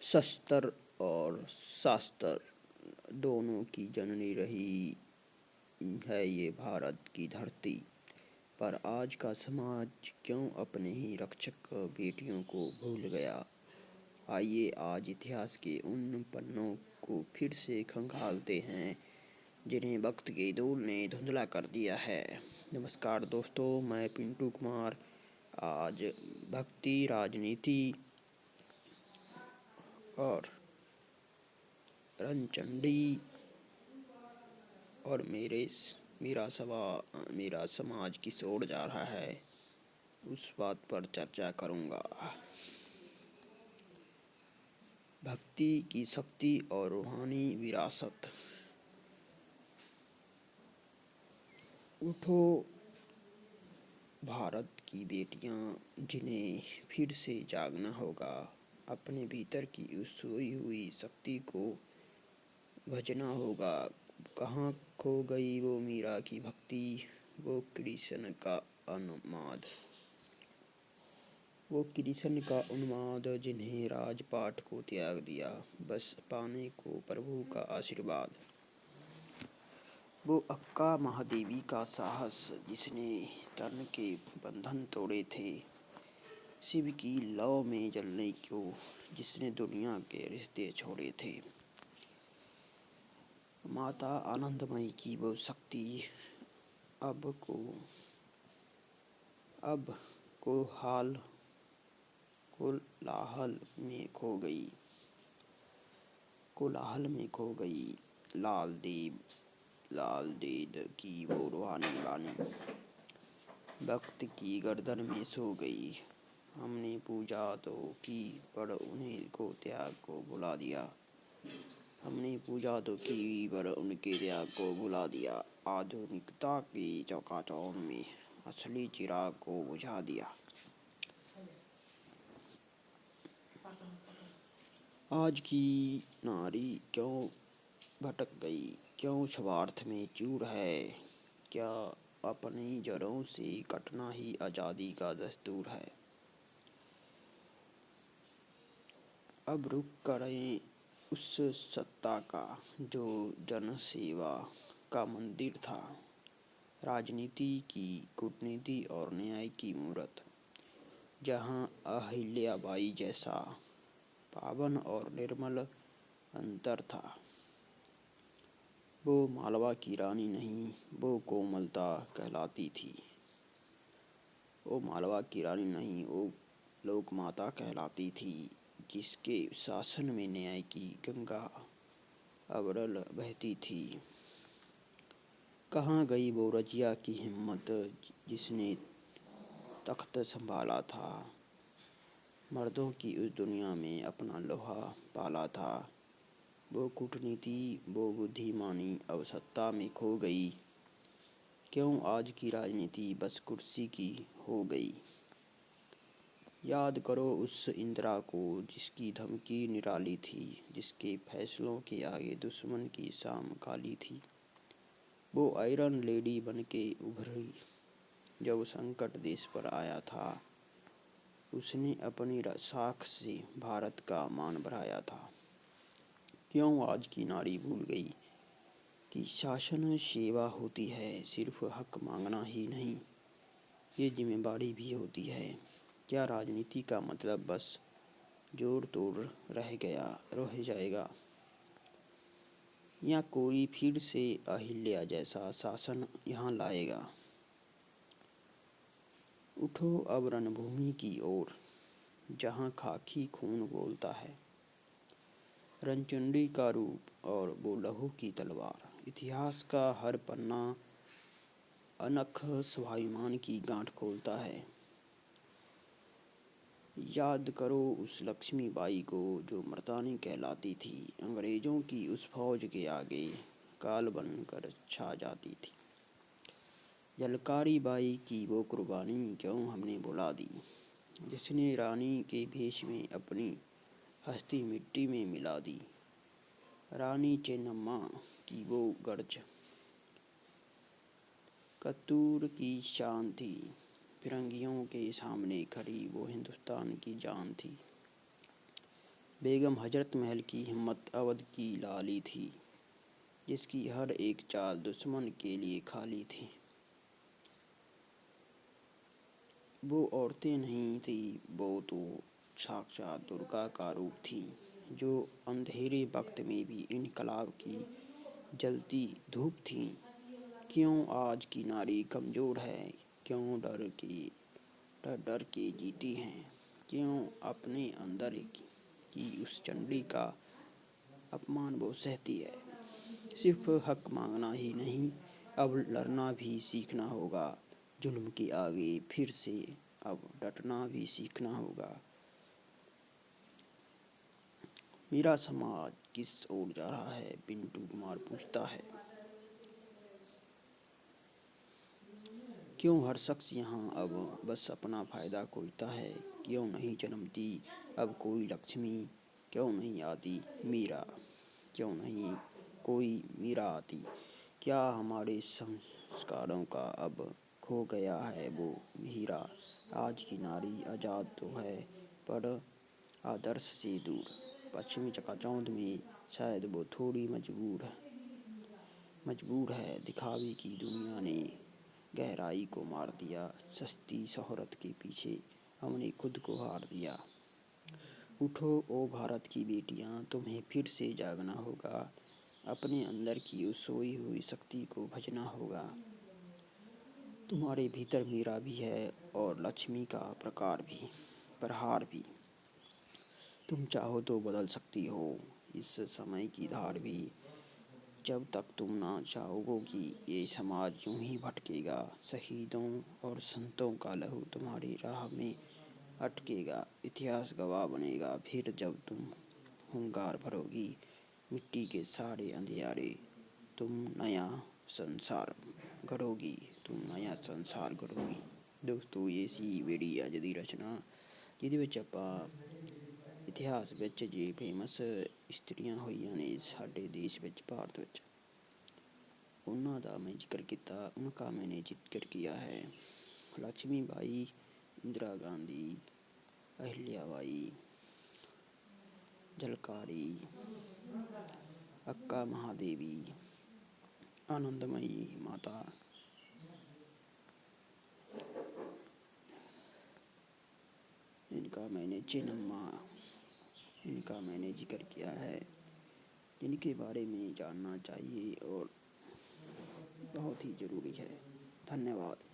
शस्त्र और शास्त्र दोनों की जननी रही है ये भारत की धरती। पर आज का समाज क्यों अपने ही रक्षक बेटियों को भूल गया। आइए आज इतिहास के उन पन्नों को फिर से खंगालते हैं जिन्हें वक्त के दौर ने धुंधला कर दिया है। नमस्कार दोस्तों, मैं पिंटू कुमार आज भक्ति, राजनीति और रणचंडी और मेरा समाज किस ओर जा रहा है उस बात पर चर्चा करूंगा। भक्ति की शक्ति और रूहानी विरासत। उठो भारत की बेटियां जिन्हें फिर से जागना होगा, अपने भीतर की उस सोई हुई शक्ति को भजना होगा। कहाँ खो गई वो मीरा की भक्ति, वो कृष्ण का उन्माद जिन्हें राजपाट को त्याग दिया बस पाने को प्रभु का आशीर्वाद। वो अक्का महादेवी का साहस जिसने तन के बंधन तोड़े थे, शिव की लौ में जलने को जिसने दुनिया के रिश्ते छोड़े थे। माता आनंदमयी की वो शक्ति अब कोलाहल में खो गई। लाल देद की वो रूहानी बानी वक्त की गर्दन में सो गई। हमने पूजा तो की पर उन्हें को त्याग को भुला दिया। आधुनिकता की चकाचौंध में असली चिराग को बुझा दिया। आज की नारी क्यों भटक गई, क्यों स्वार्थ में चूर है। क्या अपनी जड़ों से कटना ही आज़ादी का दस्तूर है। अब रुक करें उस सत्ता का जो जनसेवा का मंदिर था। राजनीति की कूटनीति और न्याय की मूरत, जहाँ अहिल्याबाई जैसा पावन और निर्मल अंतर था। वो मालवा की रानी नहीं, वो कोमलता कहलाती थी। वो लोक माता कहलाती थी, जिसके शासन में न्याय की गंगा अविरल बहती थी। कहाँ गई वो रजिया की हिम्मत जिसने तख्त संभाला था, मर्दों की उस दुनिया में अपना लोहा पाला था। वो कूटनीति, वो बुद्धिमानी अब सत्ता में खो गई। क्यों आज की राजनीति बस कुर्सी की हो गई। याद करो उस इंदिरा को जिसकी धमकी निराली थी, जिसके फैसलों के आगे दुश्मन की शाम काली थी। वो आयरन लेडी बनके उभरी जब संकट देश पर आया था। उसने अपनी साख से भारत का मान बढ़ाया था। क्यों आज की नारी भूल गई कि शासन सेवा होती है, सिर्फ हक मांगना ही नहीं, ये जिम्मेदारी भी होती है। क्या राजनीति का मतलब बस जोड़ तोड़ रह जाएगा, या कोई फिर से अहिल्या जैसा शासन यहाँ लाएगा। उठो अब रणभूमि की ओर, जहाँ खाकी खून बोलता है। रणचंडी का रूप और वो लहू की तलवार, इतिहास का हर पन्ना अनख स्वाभिमान की गांठ खोलता है। याद करो उस लक्ष्मीबाई को जो मर्दानी कहलाती थी, अंग्रेजों की उस फौज के आगे काल बनकर छा जाती थी। झलकारी बाई की वो कुर्बानी क्यों हमने भुला दी, जिसने रानी के भेष में अपनी हस्ती मिट्टी में मिला दी। रानी चेन्नम्मा की वो गर्ज कत्तूर की शान थी, फिरंगियों के सामने खड़ी वो हिंदुस्तान की जान थी। بیگم حضرت محل کی ہمت اودھ کی لالی تھی، جس کی ہر ایک چال دشمن کے لیے خالی تھی۔ وہ عورتیں نہیں تھیں، وہ تو ساکشات درگا کا روپ تھیں، جو اندھیرے وقت میں بھی انقلاب کی جلتی دھوپ تھیں۔ کیوں آج کی ناری کمزور ہے؟ کیوں ڈر کے جیتی ہیں؟ کیوں اپنے اندر کی اس چنڈی کا اپمان وہ سہتی ہے؟ صرف حق مانگنا ہی نہیں، اب لڑنا بھی سیکھنا ہوگا۔ ظلم کے آگے پھر سے اب ڈٹنا بھی سیکھنا ہوگا۔ میرا سماج کس اور جا رہا ہے؟ پنٹو کمار پوچھتا ہے۔ کیوں ہر شخص یہاں اب بس اپنا فائدہ کھوجتا ہے؟ کیوں نہیں جنمتی اب کوئی لکشمی؟ کیوں نہیں آتی میرا؟ کیوں نہیں کوئی میرا آتی؟ کیا ہمارے سنسکاروں کا اب کھو گیا ہے وہ ہیرا؟ آج کی ناری آزاد تو ہے، پر آدرش سے دور۔ پچھمی چکا چوندھ میں شاید وہ تھوڑی مجبور ہے۔ دکھاوے کی دنیا نے گہرائی کو مار دیا، سستی شہرت کے پیچھے ہم نے خود کو ہار دیا۔ اٹھو او بھارت کی بیٹیاں، تمہیں پھر سے جاگنا ہوگا، اپنے اندر کی اس سوئی ہوئی شکتی کو بھجنا ہوگا۔ تمہارے بھیتر میرا بھی ہے اور لکشمی کا پرہار بھی۔ تم چاہو تو بدل سکتی ہو اس سمے کی دھار بھی۔ جب تک تم نہ چاہو گی یہ سماج یوں ہی بھٹکے گا۔ شہیدوں اور سنتوں کا لہو تمہاری راہ میں اٹکے گا۔ اتہاس گواہ بنے گا پھر جب تم ہنکار بھرو گی۔ مٹی کے سارے اندھیرے تم نیا ਸੰਸਾਰ گڑھو گی۔ دوستو ਇਹ ਸੀ ਮੇਰੀ ਅੱਜ ਦੀ ਰਚਨਾ, ਜਿਹਦੇ ਵਿੱਚ ਆਪਾਂ ਇਤਿਹਾਸ ਵਿੱਚ ਜੇ ਫੇਮਸ ਇਸਤਰੀਆਂ ਹੋਈਆਂ ਨੇ ਸਾਡੇ ਦੇਸ਼ ਵਿੱਚ, ਭਾਰਤ ਵਿੱਚ, ਉਹਨਾਂ ਦਾ ਮੈਂ ਜ਼ਿਕਰ ਕੀਤਾ। ਉਨਕਾ ਮੈंने ਜ਼ਿਕਰ किया है। लक्ष्मी बाई, इंदिरा गांधी, अहिल्या बाई, झलकारी, अक्का महादेवी, आनंदमयी माता, इनका मैंने चिन्नम्मा, इनका मैंने जिक्र किया है, जिनके बारे में जानना चाहिए और बहुत ही ज़रूरी है। धन्यवाद।